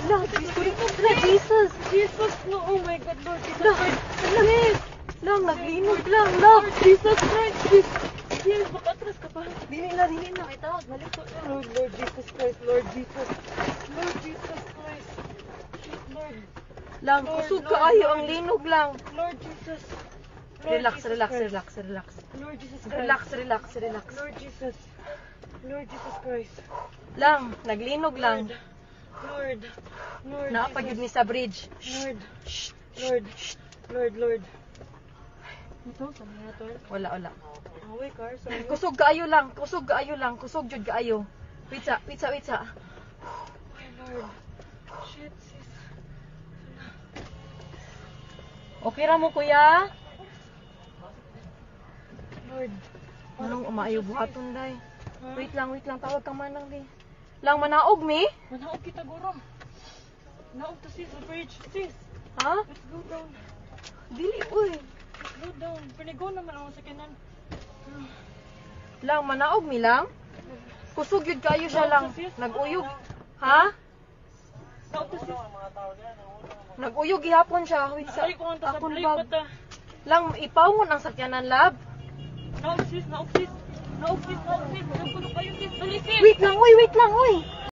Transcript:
Lord Jesus. Jesus, no, oh my God, Lord Jesus Lang, Christ. lang, lang, naglinog lang, lang. Lord Jesus Christ. Yes, makatras ka pa. Dili na. Ay, tawag, balik ko. Lord Jesus Christ, Lord Jesus. Lord Jesus Christ. Shit, Lord. Lang, Lord, kusog Lord, kaayo Lord. ang linog lang. Lord Jesus. Lord Relax, Jesus relax, Christ. relax, relax. Lord Jesus Christ. Relax, relax, relax. Lord Jesus. Lord Jesus Christ. Lang, naglinog lang. Lord. Lord Naapagid ni Jesus. sa bridge. Lord. Lord. Lord, Lord. Ito, saan nga ito? Wala. Away, car. Saan nga? Kusog kaayo lang, kusog jud kaayo. Wait sa. Ay, Lord. Shit, sis. Okay ra mo kuya? Lord. Anong umaayo buhaton day? Ha? Wait lang, tawag ka manang di. Lang manaog mi? Manaog kita, gurom. Naog to, sis. The bridge, sis. Ha? Let's go down. Dili uy. Let's go down. Pinigo naman ang sakinan. Lang manaog mi lang. Kusog yun kayo siya lang. Naguyog. Ha? Naog to, sis. Naguyog gihapon siya. Wait sa. Ay, kung ang Akon tasabli bag. pa ta. Lang ipawon ang sakyanan lab. Naog, sis. Naog, sis. Naog, sis. Naog, sis. Naog, kayo, sis. Dali, sis. Wait lang uy.